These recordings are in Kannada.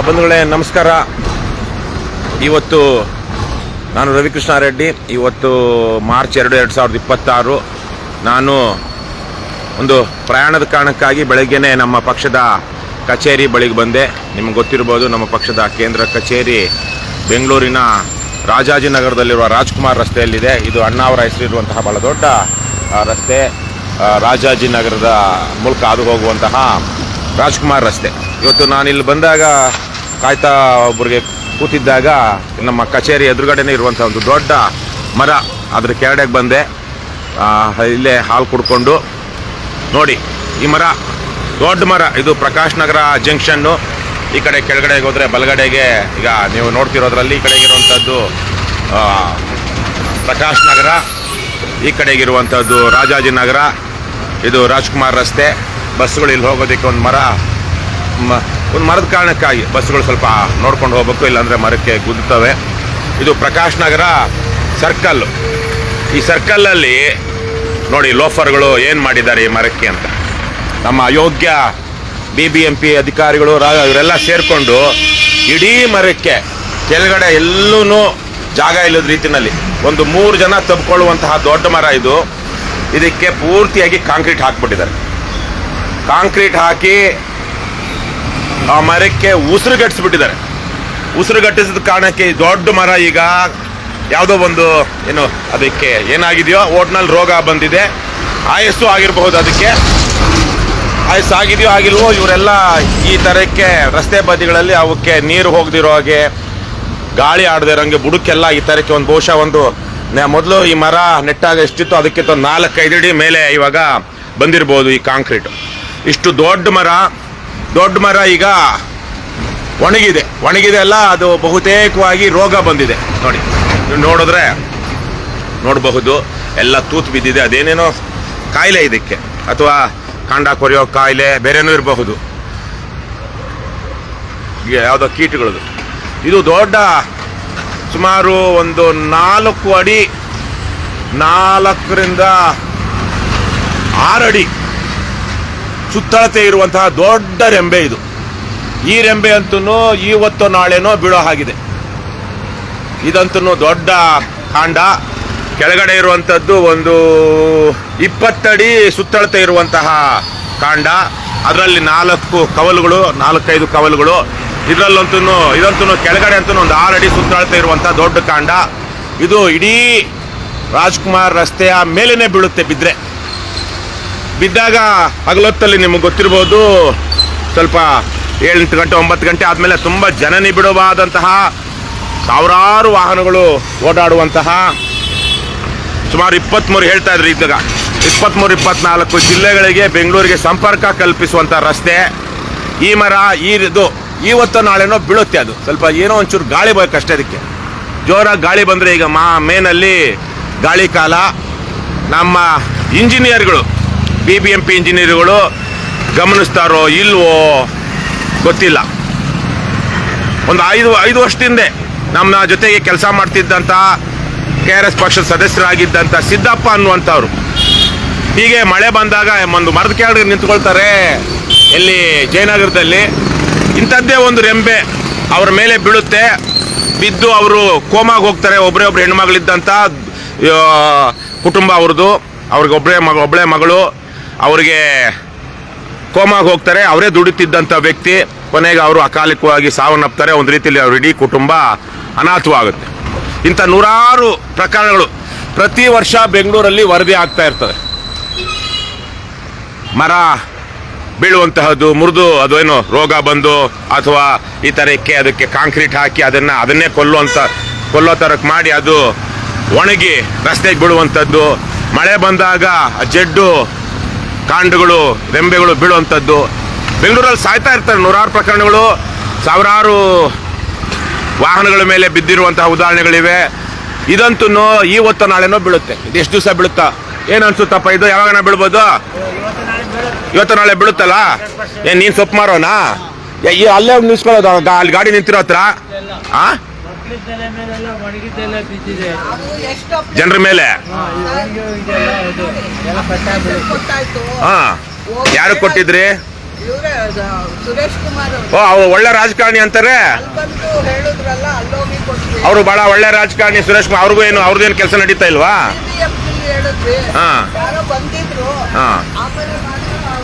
ಬಂಧುಗಳೇ ನಮಸ್ಕಾರ. ಇವತ್ತು ನಾನು ರವಿಕೃಷ್ಣ ರೆಡ್ಡಿ. ಇವತ್ತು ಮಾರ್ಚ್ 2, 2026 ನಾನು ಒಂದು ಪ್ರಯಾಣದ ಕಾರಣಕ್ಕಾಗಿ ಬೆಳಗ್ಗೆನೇ ನಮ್ಮ ಪಕ್ಷದ ಕಚೇರಿ ಬಳಿಗೆ ಬಂದೆ. ನಿಮಗೆ ಗೊತ್ತಿರ್ಬೋದು, ನಮ್ಮ ಪಕ್ಷದ ಕೇಂದ್ರ ಕಚೇರಿ ಬೆಂಗಳೂರಿನ ರಾಜಾಜಿನಗರದಲ್ಲಿರುವ ರಾಜ್ಕುಮಾರ್ ರಸ್ತೆಯಲ್ಲಿದೆ. ಇದು ಅಣ್ಣಾವರ ಹೆಸರಿರುವಂತಹ ಬಹಳ ದೊಡ್ಡ ರಸ್ತೆ, ರಾಜಾಜಿನಗರದ ಮೂಲಕ ಹಾದು ಹೋಗುವಂತಹ ರಾಜ್ಕುಮಾರ್ ರಸ್ತೆ. ಇವತ್ತು ನಾನು ಇಲ್ಲಿ ಬಂದಾಗ ಕಾಯ್ತಾ ಒಬ್ಬರಿಗೆ ಕೂತಿದ್ದಾಗ ನಮ್ಮ ಕಚೇರಿ ಎದುರುಗಡೆನೇ ಇರುವಂಥ ಒಂದು ದೊಡ್ಡ ಮರ, ಅದ್ರ ಕೆಳಗಡೆಗೆ ಬಂದೆ. ಇಲ್ಲೇ ಹಾಲು ಕುಡ್ಕೊಂಡು ನೋಡಿ, ಈ ಮರ ದೊಡ್ಡ ಮರ. ಇದು ಪ್ರಕಾಶ್ ನಗರ ಜಂಕ್ಷನ್ನು. ಈ ಕಡೆ ಕೆಳಗಡೆಗೆ ಹೋದರೆ ಬಲಗಡೆಗೆ, ಈಗ ನೀವು ನೋಡ್ತಿರೋದ್ರಲ್ಲಿ ಈ ಕಡೆಗಿರುವಂಥದ್ದು ಪ್ರಕಾಶ್ ನಗರ, ಈ ಕಡೆಗಿರುವಂಥದ್ದು ರಾಜಾಜಿನಗರ. ಇದು ರಾಜ್ಕುಮಾರ್ ರಸ್ತೆ. ಬಸ್ಸುಗಳು ಇಲ್ಲಿ ಹೋಗೋದಕ್ಕೆ ಒಂದು ಮರದ ಕಾರಣಕ್ಕಾಗಿ ಬಸ್ಸುಗಳು ಸ್ವಲ್ಪ ನೋಡ್ಕೊಂಡು ಹೋಗ್ಬೇಕು, ಇಲ್ಲಾಂದರೆ ಮರಕ್ಕೆ ಗುದ್ದುತ್ತವೆ. ಇದು ಪ್ರಕಾಶ್ ನಗರ ಸರ್ಕಲ್ಲು. ಈ ಸರ್ಕಲ್ಲಲ್ಲಿ ನೋಡಿ ಲೋಫರ್ಗಳು ಏನು ಮಾಡಿದ್ದಾರೆ ಈ ಮರಕ್ಕೆ ಅಂತ. ನಮ್ಮ ಅಯೋಗ್ಯ BBMP ಅಧಿಕಾರಿಗಳು ಇವರೆಲ್ಲ ಸೇರಿಕೊಂಡು ಇಡೀ ಮರಕ್ಕೆ ಕೆಳಗಡೆ ಎಲ್ಲೂ ಜಾಗ ಇಲ್ಲದ ರೀತಿಯಲ್ಲಿ ಒಂದು 3 ಜನ ತಬ್ಕೊಳ್ಳುವಂತಹ ದೊಡ್ಡ ಮರ ಇದು. ಇದಕ್ಕೆ ಪೂರ್ತಿಯಾಗಿ ಕಾಂಕ್ರೀಟ್ ಹಾಕ್ಬಿಟ್ಟಿದ್ದಾರೆ. ಕಾಂಕ್ರೀಟ್ ಹಾಕಿ ಆ ಮರಕ್ಕೆ ಉಸಿರುಗಟ್ಟಿಸ್ಬಿಟ್ಟಿದ್ದಾರೆ. ಉಸಿರುಗಟ್ಟಿಸಿದ ಕಾರಣಕ್ಕೆ ಈ ದೊಡ್ಡ ಮರ ಈಗ ಯಾವುದೋ ಒಂದು ಅದಕ್ಕೆ ಏನಾಗಿದೆಯೋ ಒಟ್ನಲ್ಲಿ ರೋಗ ಬಂದಿದೆ. ಆಯಸ್ಸು ಆಗಿರಬಹುದು, ಅದಕ್ಕೆ ಆಯಸ್ಸು ಆಗಿದೆಯೋ ಆಗಿಲ್ವೋ, ಇವರೆಲ್ಲ ಈ ಥರಕ್ಕೆ ರಸ್ತೆ ಬದಿಗಳಲ್ಲಿ ಅವಕ್ಕೆ ನೀರು ಹೋಗದಿರೋ ಹಾಗೆ, ಗಾಳಿ ಆಡದಿರೋಂಗೆ ಬುಡಕ್ಕೆಲ್ಲ ಈ ಥರಕ್ಕೆ ಒಂದು ಬಹುಶಃ ಮೊದಲು ಈ ಮರ ನೆಟ್ಟಾಗ ಎಷ್ಟಿತ್ತು ಅದಕ್ಕಿಂತ 4-5 ಅಡಿ ಮೇಲೆ ಇವಾಗ ಬಂದಿರ್ಬೋದು ಈ ಕಾಂಕ್ರೀಟ್. ಇಷ್ಟು ದೊಡ್ಡ ಮರ ಈಗ ಒಣಗಿದೆ ಅಲ್ಲ, ಅದು ಬಹುತೇಕವಾಗಿ ರೋಗ ಬಂದಿದೆ. ನೋಡಿ, ನೀವು ನೋಡಿದ್ರೆ ನೋಡಬಹುದು, ಎಲ್ಲ ತೂತು ಬಿದ್ದಿದೆ. ಅದೇನೇನೋ ಕಾಯಿಲೆ ಇದಕ್ಕೆ, ಅಥವಾ ಕಾಂಡ ಕೊರೆಯೋ ಕಾಯಿಲೆ, ಬೇರೆನೂ ಇರಬಹುದು, ಯಾವುದೋ ಕೀಟಗಳದು. ಇದು ದೊಡ್ಡ, ಸುಮಾರು ಒಂದು 4 ಅಡಿ 4ರಿಂದ 6 ಅಡಿ ಸುತ್ತಳತೆ ಇರುವಂತಹ ದೊಡ್ಡ ರೆಂಬೆ ಇದು. ಈ ರೆಂಬೆ ಅಂತೂ ಇವತ್ತು ನಾಳೆನೋ ಬೀಳೋ ಹಾಗಿದೆ. ಇದಂತೂ ದೊಡ್ಡ ಕಾಂಡ. ಕೆಳಗಡೆ ಇರುವಂಥದ್ದು ಒಂದು 20 ಅಡಿ ಸುತ್ತಳತೆ ಇರುವಂತಹ ಕಾಂಡ. ಅದರಲ್ಲಿ 4-5 ಕವಲುಗಳು. ಇದಂತೂ ಕೆಳಗಡೆ ಅಂತೂ ಒಂದು 6 ಅಡಿ ಸುತ್ತಳತೆ ಇರುವಂತಹ ದೊಡ್ಡ ಕಾಂಡ. ಇದು ಇಡೀ ರಾಜ್ಕುಮಾರ್ ರಸ್ತೆಯ ಮೇಲೇನೆ ಬೀಳುತ್ತೆ. ಬಿದ್ದಾಗ ಹಗಲೊತ್ತಲ್ಲಿ ನಿಮಗೆ ಗೊತ್ತಿರ್ಬೋದು, ಸ್ವಲ್ಪ 7 ಗಂಟೆ 9 ಗಂಟೆ ಆದಮೇಲೆ ತುಂಬ ಜನನಿಬಿಡವಾದಂತಹ ಸಾವಿರಾರು ವಾಹನಗಳು ಓಡಾಡುವಂತಹ, ಸುಮಾರು 23 ಹೇಳ್ತಾ ಇದ್ರು ಇದ್ದಾಗ, 23-24 ಜಿಲ್ಲೆಗಳಿಗೆ ಬೆಂಗಳೂರಿಗೆ ಸಂಪರ್ಕ ಕಲ್ಪಿಸುವಂಥ ರಸ್ತೆ. ಈ ಮರ ಇವತ್ತು ನಾಳೆನೋ ಬೀಳುತ್ತೆ. ಅದು ಸ್ವಲ್ಪ ಏನೋ ಒಂಚೂರು ಗಾಳಿ ಬೇಕಷ್ಟೇ. ಅದಕ್ಕೆ ಜೋರಾಗಿ ಗಾಳಿ ಬಂದರೆ, ಈಗ ಮೇನಲ್ಲಿ ಗಾಳಿ ಕಾಲ, ನಮ್ಮ ಇಂಜಿನಿಯರ್ಗಳು BBMP ಇಂಜಿನಿಯರ್ಗಳು ಗಮನಿಸ್ತಾರೋ ಇಲ್ವೋ ಗೊತ್ತಿಲ್ಲ. ಒಂದು 5 ವರ್ಷದಿಂದ ನಮ್ಮ ಜೊತೆಗೆ ಕೆಲಸ ಮಾಡ್ತಿದ್ದಂಥ KRS ಪಕ್ಷದ ಸದಸ್ಯರಾಗಿದ್ದಂಥ ಸಿದ್ದಪ್ಪ ಅನ್ನುವಂಥವ್ರು ಹೀಗೆ ಮಳೆ ಬಂದಾಗ ಒಂದು ಮರದ ಕೆಳಗೆ ನಿಂತ್ಕೊಳ್ತಾರೆ. ಎಲ್ಲಿ ಜಯನಗರದಲ್ಲಿ ಇಂಥದ್ದೇ ಒಂದು ರೆಂಬೆ ಅವ್ರ ಮೇಲೆ ಬೀಳುತ್ತೆ. ಬಿದ್ದು ಅವರು ಕೋಮಾಗಿ ಹೋಗ್ತಾರೆ. ಒಬ್ಬರೇ ಹೆಣ್ಮಗಳಿದ್ದಂಥ ಕುಟುಂಬ ಅವ್ರದ್ದು. ಅವ್ರಿಗೆ ಒಬ್ಬಳೇ ಮಗಳು. ಅವ್ರಿಗೆ ಕೋಮಾಗಿ ಹೋಗ್ತಾರೆ. ಅವರೇ ದುಡಿತಿದ್ದಂಥ ವ್ಯಕ್ತಿ. ಕೊನೆಗೆ ಅವರು ಅಕಾಲಿಕವಾಗಿ ಸಾವನ್ನಪ್ತಾರೆ. ಒಂದು ರೀತಿಯಲ್ಲಿ ಅವ್ರ ಇಡೀ ಕುಟುಂಬ ಅನಾಥವಾಗುತ್ತೆ. ಇಂಥ ನೂರಾರು ಪ್ರಕರಣಗಳು ಪ್ರತಿ ವರ್ಷ ಬೆಂಗಳೂರಲ್ಲಿ ವರದಿ ಆಗ್ತಾ ಇರ್ತದೆ. ಮರ ಬೀಳುವಂತಹದ್ದು, ಮುರಿದು ಅದೇನೋ ರೋಗ ಬಂದು, ಅಥವಾ ಈ ಥರಕ್ಕೆ ಅದಕ್ಕೆ ಕಾಂಕ್ರೀಟ್ ಹಾಕಿ ಅದನ್ನೇ ಕೊಲ್ಲೋ ಥರಕ್ಕೆ ಮಾಡಿ ಅದು ಒಣಗಿ ರಸ್ತೆಗೆ ಬೀಳುವಂಥದ್ದು. ಮಳೆ ಬಂದಾಗ ಜಡ್ಡು ಕಾಂಡಗಳು, ರೆಂಬೆಗಳು ಬೀಳುವಂಥದ್ದು. ಬೆಂಗಳೂರಲ್ಲಿ ಸಾಯ್ತಾ ಇರ್ತಾರೆ ನೂರಾರು ಪ್ರಕರಣಗಳು. ಸಾವಿರಾರು ವಾಹನಗಳ ಮೇಲೆ ಬಿದ್ದಿರುವಂತಹ ಉದಾಹರಣೆಗಳಿವೆ. ಇದಂತೂ ಇವತ್ತು ನಾಳೆನೋ ಬೀಳುತ್ತೆ. ಇದು ಎಷ್ಟು ದಿವಸ ಬೀಳುತ್ತಾ ಏನು ಅನ್ಸುತ್ತಪ್ಪ? ಇದು ಯಾವಾಗನ ಬೀಳ್ಬೋದು? ಇವತ್ತು ನಾಳೆ ಬೀಳುತ್ತಲ್ಲ. ಏನು ನೀನು ಸೊಪ್ಪು ಮಾರೋನಾ? ಅಲ್ಲೇ ನಿಲ್ಸ್ಕೊಳ್ಳೋದು, ಅಲ್ಲಿ ಗಾಡಿ ನಿಂತಿರೋ ಹತ್ರ ಜನರ ಮೇಲೆ. ಯಾರು ಕೊಟ್ಟಿದ್ರಿ? ಇವರೇ ಸುರೇಶ್ ಕುಮಾರ್ ಓ, ಅವ್ರು ಒಳ್ಳೆ ರಾಜಕಾರಣಿ ಅಂತಾರೆ. ಅಲ್ಲಿ ಬಂದು ಹೇಳಿದ್ರಲ್ಲ, ಅಲ್ಲೋಗಿ ಕೊಟ್ವಿ. ಅವರು ಬಹಳ ಒಳ್ಳೆ ರಾಜಕಾರಣಿ ಸುರೇಶ್ ಕುಮಾರ್. ಅವ್ರದ್ದೇನು ಕೆಲಸ ನಡೀತಾ ಇಲ್ವಾ? ಹೇಳಿದ್ವಿ, ಹಾ ಯಾರೋ ಬಂದಿದ್ರು. ಹಾ, ಆಮೇಲೆ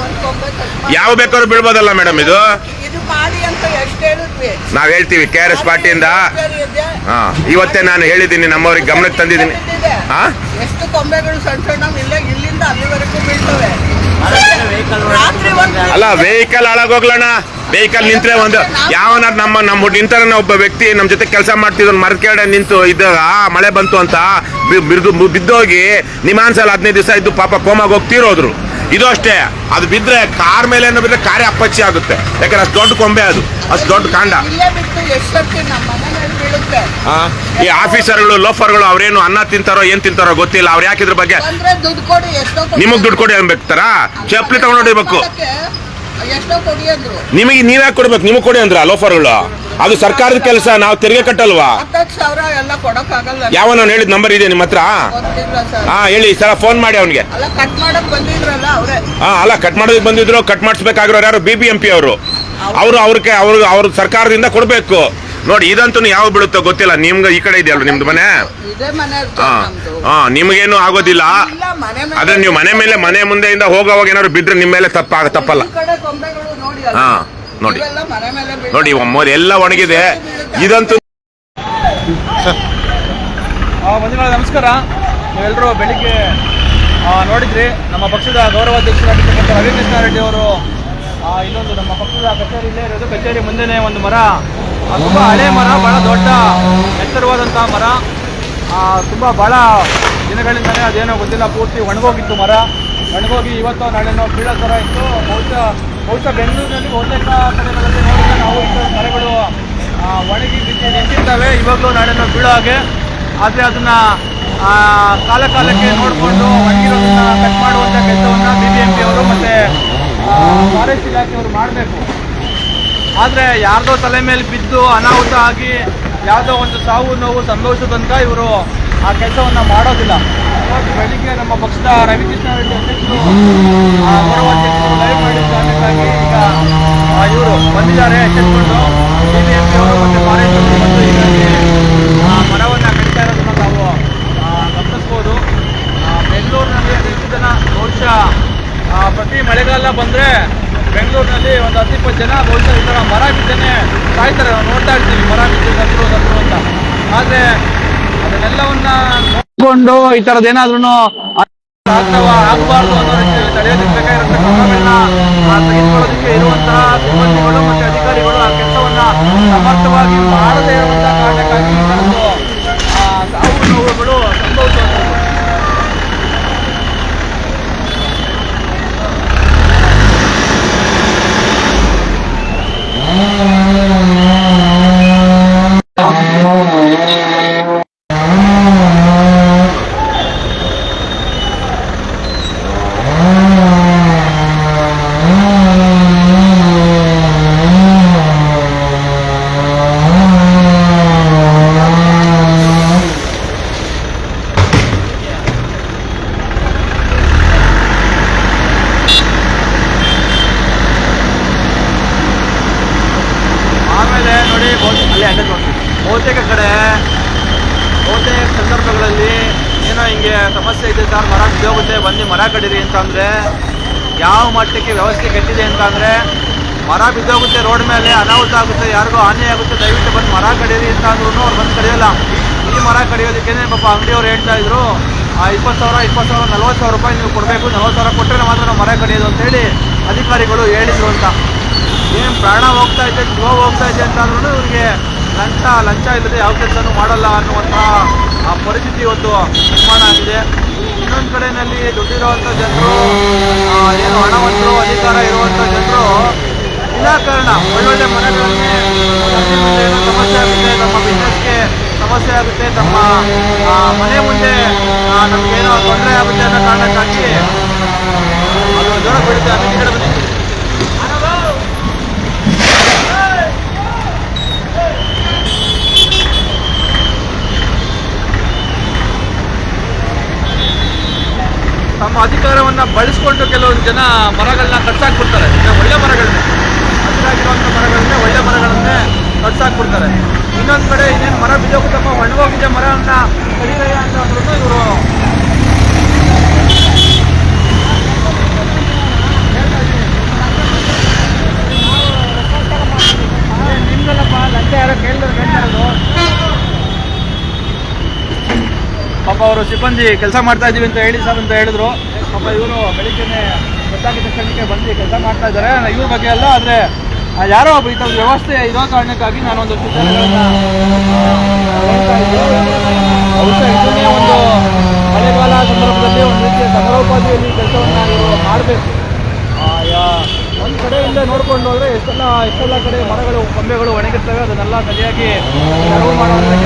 ಒಂದ್ ಕೊಂಬೆ cut ಮಾಡಿ ಯಾವ ಬೇಕಾದ್ರೂ ಬೀಳ್ಬೋದಲ್ಲ ಮೇಡಮ್ ಇದು ಮಾಡಿ ಅಂತ ಎಷ್ಟು ಹೇಳಿದ್ವಿ. ನಾವ್ ಹೇಳ್ತೀವಿ KRS ಪಾರ್ಟಿಯಿಂದ. ಇದೆ. ಹಾ, ಇವತ್ತೇ ನಾನು ಹೇಳಿದ್ದೀನಿ, ನಮ್ಮವ್ರಿಗೆ ಗಮನಕ್ಕೆ ತಂದಿದ್ದೀನಿ. ಹಾ, ಎಷ್ಟು ಕೊಂಬೆಗಳು ಸಣ್ಣ ಸಣ್ಣ ಇಲ್ಲಿಂದ ಅಲ್ಲಿವರೆಗೂ ಬೀಳ್ತವೆ. ರಾತ್ರಿ ಅಲ್ಲ ವೆಹಿಕಲ್ ಹಾಳಾಗೋಗ್ಲಣ್ಣ. ವೆಹಿಕಲ್ ನಿಂತ್ರೆ ಒಂದು ಯಾವನ ನಮ್ಮ ನಿಂತರ ಒಬ್ಬ ವ್ಯಕ್ತಿ ನಮ್ಮ ಜೊತೆ ಕೆಲಸ ಮಾಡ್ತಿದ್ರು, ಮರದ ಕೆಳಗಡೆ ನಿಂತು ಇದ್ದಾಗ ಮಳೆ ಬಂತು ಅಂತ ಬಿದ್ದೋಗಿ ನಿಮಾನ್ಸಲ 15 ದಿವಸ ಇದ್ದು ಪಾಪ ಕೋಮಾಗ ಹೋಗ್ತಿರೋದ್ರು. ಇದು ಅಷ್ಟೇ, ಅದು ಬಿದ್ರೆ ಕಾರ್ ಮೇಲೆ ಬಿದ್ರೆ ಕಾರೇ ಅಪ್ಪಚ್ಚಿ ಆಗುತ್ತೆ. ಯಾಕಂದ್ರೆ ಅಷ್ಟು ದೊಡ್ಡ ಕೊಂಬೆ, ಅದು ಅಷ್ಟು ದೊಡ್ಡ ಕಾಂಡ. ಈ ಆಫೀಸರ್ಗಳು ಲೋಫರ್ಗಳು ಅವ್ರೇನು ಅನ್ನ ತಿಂತಾರೋ ಏನ್ ತಿಂತಾರೋ ಗೊತ್ತಿಲ್ಲ. ಅವ್ರು ಯಾಕಿದ್ರ ಬಗ್ಗೆ ನಿಮಗ್ ದುಡ್ಡು ಕೊಡಿ ಅನ್ಬೇಕ್ತಾರ? ಚಪ್ಪಲಿ ತಗೊಂಡು ಹೊಡಿಬೇಕು. ನಿಮಗೆ ನೀವ್ಯಾಕೆ ಕೊಡ್ಬೇಕು? ನಿಮಗ್ ಕೊಡಿ ಅಂದ್ರ ಲೋಫರ್ಗಳು? ಅದು ಸರ್ಕಾರದ ಕೆಲಸ, ನಾವು ತೆರಿಗೆ ಕಟ್ಟಲ್ವಾ? ಯಾವ ನಾನು ಹೇಳಿದ ನಂಬರ್ ಇದೆ ನಿಮ್ಮ ಹತ್ರ? ಹಾ ಹೇಳಿ ಸರ್, ಫೋನ್ ಮಾಡಿ ಅವನಿಗೆ. ಹಾ, ಅಲ್ಲ ಕಟ್ ಮಾಡೋದಕ್ಕೆ ಬಂದಿದ್ರು. ಕಟ್ ಮಾಡಿಸ್ಬೇಕಾಗಿರೋ ಯಾರು BBMP ಅವರು ಅವ್ರ ಸರ್ಕಾರದಿಂದ ಕೊಡ್ಬೇಕು. ನೋಡಿ, ಇದಂತೂ ಯಾವ ಬೀಳುತ್ತೋ ಗೊತ್ತಿಲ್ಲ. ನಿಮ್ಗೆ ಈ ಕಡೆ ಇದೆಯಲ್ಲ ನಿಮ್ದು ಮನೆ. ಹಾ, ನಿಮ್ಗೇನು ಆಗೋದಿಲ್ಲ. ಆದ್ರೆ ನೀವು ಮನೆ ಮುಂದೆಯಿಂದ ಹೋಗೋವಾಗ ಏನಾದ್ರು ಬಿದ್ರೆ ನಿಮ್ಮ ಮೇಲೆ ತಪ್ಪಲ್ಲ. ಹಾ, ನೋಡಿ ಎಲ್ಲ ಒಣಗಿದೆ. ಇದಂತೂ ನಮಸ್ಕಾರ. ನೀವೆಲ್ಲರೂ ಬೆಳಿಗ್ಗೆ ನೋಡಿದ್ರಿ, ನಮ್ಮ ಪಕ್ಷದ ಗೌರವಾಧ್ಯಕ್ಷರಾಗಿರ್ತಕ್ಕಂಥ ರವಿ ಕೃಷ್ಣಾರೆಡ್ಡಿ ಅವರು ಇಲ್ಲೊಂದು ನಮ್ಮ ಪಕ್ಷದ ಕಚೇರಿ ಇಲ್ಲೇ ಇರೋದು. ಕಚೇರಿ ಮುಂದೆನೇ ಒಂದು ಮರ, ತುಂಬ ಹಳೆ ಮರ, ಭಾಳ ದೊಡ್ಡ ಎತ್ತರವಾದಂತಹ ಮರ. ತುಂಬ ಭಾಳ ದಿನಗಳಿಂದಲೇ ಅದೇನೋ ಗೊತ್ತಿಲ್ಲ, ಪೂರ್ತಿ ಒಣಗೋಗಿತ್ತು ಮರ. ಒಣಗೋಗಿ ಇವತ್ತು ನಾಳೆನೋ ಬೀಳೋ ಥರ ಇತ್ತು. ಬಹುಶಃ ಬೆಂಗಳೂರಿನಲ್ಲಿ ಬಹುತೇಕ ಕಡೆಗಳಲ್ಲಿ ನೋಡಿದ್ರೆ ನಾವು ಈ ಮರಗಳು ಒಣಗಿ ಬಿದ್ದು ನಿಂತಿರ್ತವೆ, ಇವಾಗಲೂ ನಾಳೆನೋ ಬೀಳೋ ಹಾಗೆ. ಆದರೆ ಅದನ್ನು ಕಾಲಕ್ಕೆ ನೋಡಿಕೊಂಡು ಒಣಗಿರೋದನ್ನ ಕಟ್ ಮಾಡುವಂಥ ಕೆಲಸವನ್ನು BBMP ಅವರು ಮತ್ತು ಫಾರೆಸ್ಟ್ ಇಲಾಖೆಯವರು ಮಾಡಬೇಕು. ಆದರೆ ಯಾರ್ದೋ ತಲೆ ಮೇಲೆ ಬಿದ್ದು ಅನಾಹುತ ಆಗಿ ಯಾವುದೋ ಒಂದು ಸಾವು ನೋವು ಸಂಭವಿಸೋ ತನಕ ಇವರು ಆ ಕೆಲಸವನ್ನು ಮಾಡೋದಿಲ್ಲ. ಇವತ್ತು ಬೆಳಿಗ್ಗೆ ನಮ್ಮ ಪಕ್ಷದ ರವಿಕೃಷ್ಣಾರೆಡ್ಡಿ ಅಧ್ಯಕ್ಷರು ಗೌರವಾಧ್ಯಕ್ಷರು ಲೈವ್ ಮಾಡಿದ ಕಾರಣಕ್ಕಾಗಿ ಈಗ ಇವರು ಬಂದಿದ್ದಾರೆ ಎಚ್ಚೆತ್ಕೊಂಡು. BBMP ಅವರು ಮತ್ತು ಫಾರೆಸ್ಟ್ ಅವರು ಬಂದು ಹೀಗಾಗಿ ಮರವನ್ನು ಕಡಿತಾ ಇರೋದನ್ನು ನಾವು ಗಮನಿಸ್ಬೋದು. ಬೆಂಗಳೂರಿನಲ್ಲಿ ಹೆಚ್ಚು ಜನ ಬಹುಶಃ ಪ್ರತಿ ಮಳೆಗಾಲ ಬಂದರೆ ಬೆಂಗಳೂರಿನಲ್ಲಿ ಒಂದು 10-20 ಜನ ಬಹುಶಃ ಈ ಥರ ಮರ ಬಿದ್ದನೆ ಸಾಯ್ತಾರೆ. ನಾವು ನೋಡ್ತಾ ಇರ್ತೀವಿ, ಮರ ಬಿದ್ದು ಸತ್ರು ಅಂತ. ಆದರೆ ಅದನ್ನೆಲ್ಲವನ್ನ ನೋಡಿಕೊಂಡು ಈ ಥರದ್ದೇನಾದ್ರೂ ಆಗಬಾರ್ದು ಅನ್ನೋ ರೀತಿಯಲ್ಲಿ ತಡೆಯೋದಕ್ಕೆ ಬೇಕಾಗಿರುತ್ತೆ ಕ್ರಮಗಳನ್ನ ತೆಗೆದುಕೊಳ್ಳೋದಕ್ಕೆ ಇರುವಂತಹ ಸಿಬ್ಬಂದಿಗಳು ಮತ್ತು ಅಧಿಕಾರಿಗಳು ಆ ಕೆಲಸವನ್ನ ಸಮರ್ಥವಾಗಿ ಮಾಡದೇ ಇರುವಂತಹ ಕಾರಣಕ್ಕಾಗಿ ಈ ಥರದ್ದು ಸಾವು ನೋವುಗಳು ಸಂಭವಿಸುವಂಥದ್ದು. ಬಹುತೇಕ ಸಂದರ್ಭಗಳಲ್ಲಿ ಏನೋ ಹಿಂಗೆ ಸಮಸ್ಯೆ ಇದೆ ಸರ್, ಮರ ಬಿದ್ದೋಗುತ್ತೆ, ಬಂದು ಮರ ಕಡೀರಿ ಅಂತಂದರೆ ಯಾವ ಮಟ್ಟಕ್ಕೆ ವ್ಯವಸ್ಥೆ ಕೆಟ್ಟಿದೆ ಅಂತಂದರೆ, ಮರ ಬಿದ್ದೋಗುತ್ತೆ ರೋಡ್ ಮೇಲೆ, ಅನಾಹುತ ಆಗುತ್ತೆ, ಯಾರಿಗೂ ಹಾನಿ ಆಗುತ್ತೆ, ದಯವಿಟ್ಟು ಬಂದು ಮರ ಕಡೀರಿ ಅಂತ ಅಂದ್ರೂ ಅವ್ರು ಬಂದು ಕಡಿಯೋಲ್ಲ. ಈ ಮರ ಕಡಿಯೋದಕ್ಕೇನೆ ಪಾಪ ಅಂಗಡಿಯವ್ರು ಹೇಳ್ತಾ ಇದ್ರು 20,000, 40,000 ರೂಪಾಯಿ ನೀವು ಕೊಡಬೇಕು, 40,000 ಕೊಟ್ಟರೆ ಮಾತ್ರ ನಾವು ಮರ ಕಡಿಯೋದು ಅಂತೇಳಿ ಅಧಿಕಾರಿಗಳು ಹೇಳಿದರು ಅಂತ. ಏನು ಪ್ರಾಣ ಹೋಗ್ತಾ ಇದೆ, ಜೀವ ಹೋಗ್ತಾ ಇದೆ ಅಂತಂದ್ರೂ ಇವ್ರಿಗೆ ಲಂಚ ಇಲ್ಲದೆ ಯಾವ ಕೆಲಸನೂ ಮಾಡಲ್ಲ ಅನ್ನುವಂತಹ ಆ ಪರಿಸ್ಥಿತಿ ಇವತ್ತು ನಿರ್ಮಾಣ ಆಗಿದೆ. ಇನ್ನೊಂದು ಕಡೆಯಲ್ಲಿ ದುಡ್ಡಿರುವಂಥ ಜನರು, ಏನು ಹಣವಂತರು, ಅಧಿಕಾರ ಇರುವಂಥ ಜನರು ವಿನಾಕಾರಣ ಒಳ್ಳೊಳ್ಳೆ ಮನೆಗಳಲ್ಲಿ ಏನೋ ಸಮಸ್ಯೆ ಆಗುತ್ತೆ, ನಮ್ಮ ಬಿಸ್ನೆಸ್ಗೆ ಸಮಸ್ಯೆ ಆಗುತ್ತೆ, ತಮ್ಮ ಮನೆ ಮುಂದೆ ನಮಗೇನೋ ತೊಂದರೆ ಆಗುತ್ತೆ ಅನ್ನೋ ಕಾರಣಕ್ಕಾಗಿ ಅದು ಜೋರ ಬೀಳುತ್ತೆ. ಅದಕ್ಕೆ ಕಡೆ ಬಂದಿದ್ದೀವಿ. ತಮ್ಮ ಅಧಿಕಾರವನ್ನು ಬಳಸ್ಕೊಂಡು ಕೆಲವೊಂದು ಜನ ಮರಗಳನ್ನ ಕಟ್ಸಾಕ್ಬಿಡ್ತಾರೆ. ಒಳ್ಳೆ ಮರಗಳನ್ನೇ, ಹಸಿರಾಗಿರುವಂಥ ಮರಗಳನ್ನೇ, ಒಳ್ಳೆ ಮರಗಳನ್ನೇ ಕಟ್ಸಾಕ್ಬಿಡ್ತಾರೆ. ಇನ್ನೊಂದು ಕಡೆ ಇನ್ನೇನು ಮರ ಬಿದ್ದೋಗುತ್ತಪ್ಪ, ಒಣಗೋಗಿದೆ ಮರನ್ನ ಕಡಿವೆ ಅಂತ ಅಂದ್ರೂ ಇವರು ನಿಮ್ಗಲ್ಲಪ್ಪ ಲಂಚ ಯಾರೋ ಕೇಳ್ತಾರದು. ಪಾಪ ಅವರು ಸಿಬ್ಬಂದಿ ಕೆಲಸ ಮಾಡ್ತಾ ಇದೀವಿ ಅಂತ ಹೇಳಿ ಸರ್ ಅಂತ ಹೇಳಿದ್ರು. ಪಾಪ ಇವರು ಬೆಳಿಗ್ಗೆನೆ ಗೊತ್ತಾಗಿದ್ದ ತಕ್ಷಣಕ್ಕೆ ಬಂದು ಕೆಲಸ ಮಾಡ್ತಾ ಇದ್ದಾರೆ. ಇವ್ರ ಬಗ್ಗೆ ಅಲ್ಲ, ಆದರೆ ಯಾರೋ ಒಬ್ಬ ಈ ಥರದ ವ್ಯವಸ್ಥೆ ಇರೋ ಕಾರಣಕ್ಕಾಗಿ ನಾನೊಂದು ಸೂಚನೆಗಳನ್ನ ಇದನ್ನೇ ಒಂದು ಮಳೆಗಾಲ ಸಂದರ್ಭದಲ್ಲಿ ಒಂದು ರೀತಿಯ ಸಮರೋಪಾದಿಯಲ್ಲಿ ಕೆಲಸವನ್ನು ಇವರು ಮಾಡಬೇಕು. ಒಂದು ಕಡೆಯಿಂದ ನೋಡ್ಕೊಂಡು ಹೋದರೆ ಎಷ್ಟೆಲ್ಲ ಕಡೆ ಮರಗಳು ಕೊಂಬೆಗಳು ಒಣಗಿರ್ತವೆ, ಅದನ್ನೆಲ್ಲ ಸರಿಯಾಗಿ ನೆರವು ಮಾಡುವಂಥ